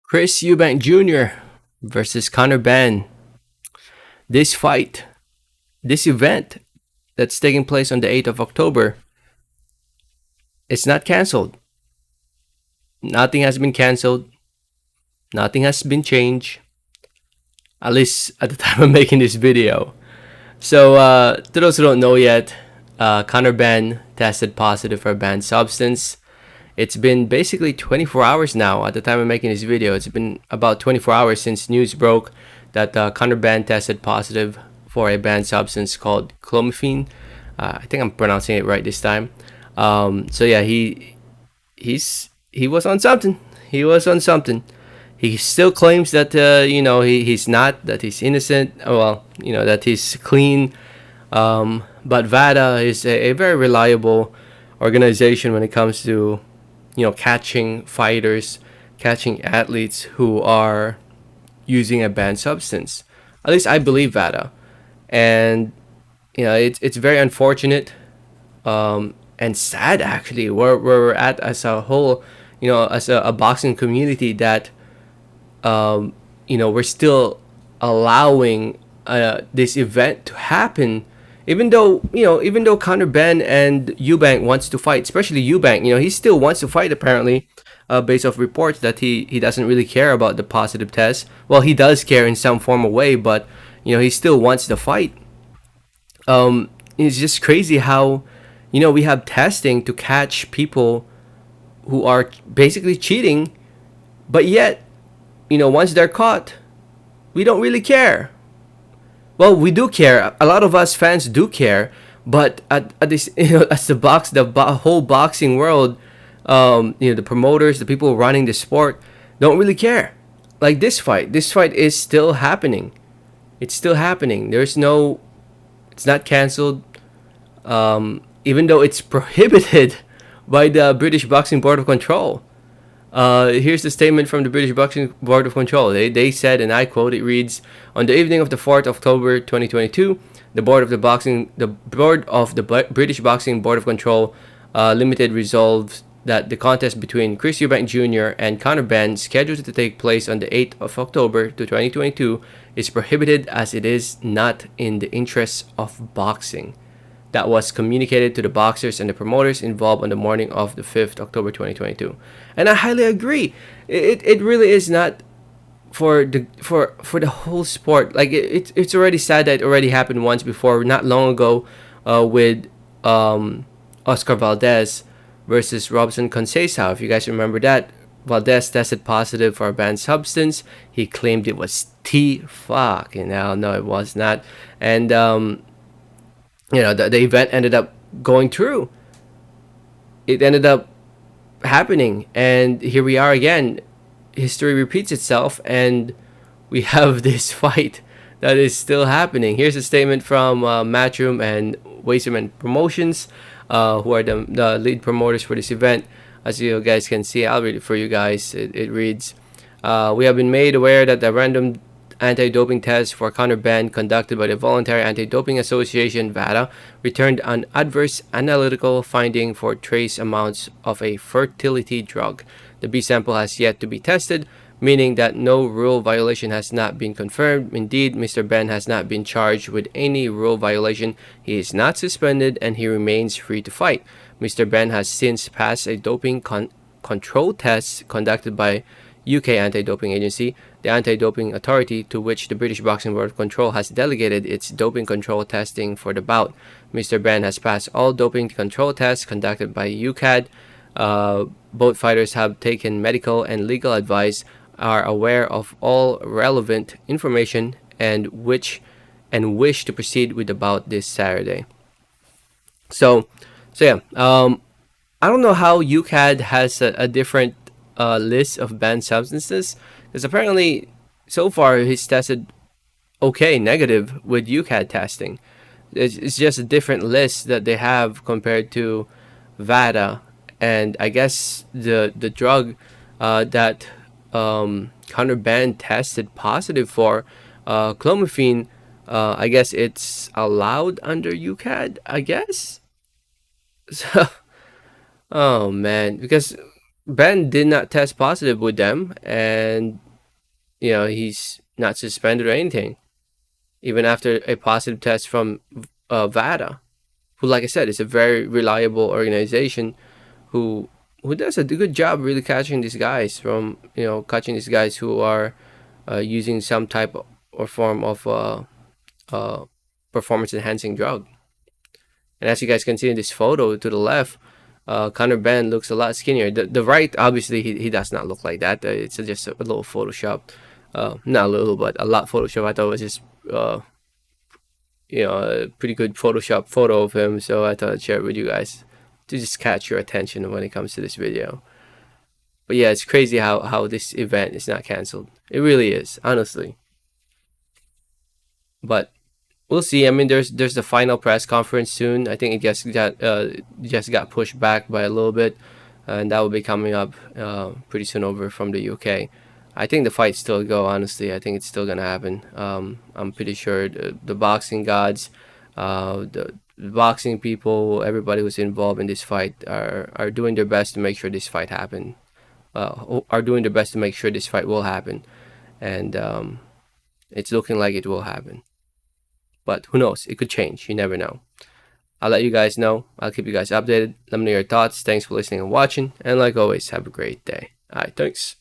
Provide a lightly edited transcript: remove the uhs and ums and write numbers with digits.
Chris Eubank Jr. versus Conor Benn. This fight, this event that's taking place on the 8th of October, it's not cancelled. Nothing has been cancelled. Nothing has been changed. At least at the time of making this video. So, to those who don't know yet, Conor Benn tested positive for a banned substance. It's been basically 24 hours now at the time of making this video. It's been about 24 hours since news broke that Conor Benn tested positive for a banned substance called clomiphene. I think I'm pronouncing it right this time. So yeah, he was on something. He was on something. He still claims that he's not, that he's innocent. Well, that he's clean. But VADA is a very reliable organization when it comes to catching fighters, catching athletes who are using a banned substance. At least I believe VADA, and it's very unfortunate and sad actually where we're at as a whole, as a boxing community, that we're still allowing this event to happen, even though Conor Benn and Eubank wants to fight, especially Eubank. He still wants to fight apparently, based off reports that he doesn't really care about the positive test. Well, he does care in some form of way, but he still wants the fight. It's just crazy how we have testing to catch people who are basically cheating, but yet once they're caught, we don't really care. Well, we do care. A lot of us fans do care, but at this, as the whole boxing world, the promoters, the people running the sport, don't really care. Like this fight is still happening. It's still happening. It's not canceled. Even though it's prohibited by the British Boxing Board of Control. Here's the statement from the British Boxing Board of Control. They said, and I quote, it reads, "On the evening of the 4th of October 2022, the board of the British Boxing Board of Control Limited resolves that the contest between Chris Eubank Jr. and Conor Benn, scheduled to take place on the 8th of October 2022, is prohibited as it is not in the interests of boxing." That was communicated to the boxers and the promoters involved on the morning of the 5th October 2022. And I highly agree. It really is not for the whole sport. Like it's already sad that it already happened once before, not long ago, with Oscar Valdez versus Robson Conceição. If you guys remember that, Valdez tested positive for a banned substance. He claimed it was fucking hell. No, it was not. And the event ended up going through. It ended up happening, and here we are again. History repeats itself, and we have this fight that is still happening. Here's a statement from Matchroom and Waserman Promotions, who are the lead promoters for this event. As you guys can see, I'll read it for you guys. It reads, "We have been made aware that the random anti-doping test for Conor Benn conducted by the Voluntary Anti-Doping Association (VADA) returned an adverse analytical finding for trace amounts of a fertility drug. The B sample has yet to be tested, meaning that no rule violation has not been confirmed. Indeed, Mr. Benn has not been charged with any rule violation. He is not suspended and he remains free to fight. Mr. Benn has since passed a doping control test conducted by UK Anti-Doping Agency, the anti-doping authority to which the British Boxing Board of Control has delegated its doping control testing for the bout. Mr. Benn has passed all doping control tests conducted by UCAD. Both fighters have taken medical and legal advice, are aware of all relevant information, and wish to proceed with the bout this Saturday." So yeah. I don't know how UCAD has a different list of banned substances, because apparently so far he's tested okay, negative with UCAD testing. It's just a different list that they have compared to VADA, and I guess the drug that Conor Benn tested positive for, clomiphene, I guess it's allowed under UCAD, I guess. So, oh man, because Ben did not test positive with them, and he's not suspended or anything, even after a positive test from VADA, who, like I said, is a very reliable organization who does a good job really catching these guys catching these guys who are using some type or form of uh, performance enhancing drug. And as you guys can see in this photo to the left, Conor Benn looks a lot skinnier. The right, obviously, he does not look like that. It's just a little Photoshop. Not a little, but a lot Photoshop. I thought it was just, a pretty good Photoshop photo of him. So I thought I'd share it with you guys to just catch your attention when it comes to this video. But yeah, it's crazy how this event is not canceled. It really is, honestly. But we'll see. I mean, there's the final press conference soon. I think it just got pushed back by a little bit, and that will be coming up pretty soon over from the UK. I think the fight still go. Honestly, I think it's still gonna happen. I'm pretty sure the boxing gods, the boxing people, everybody who's involved in this fight are doing their best to make sure this fight happen. Are doing their best to make sure this fight will happen, and it's looking like it will happen. But who knows? It could change. You never know. I'll let you guys know. I'll keep you guys updated. Let me know your thoughts. Thanks for listening and watching. And like always, have a great day. All right, thanks.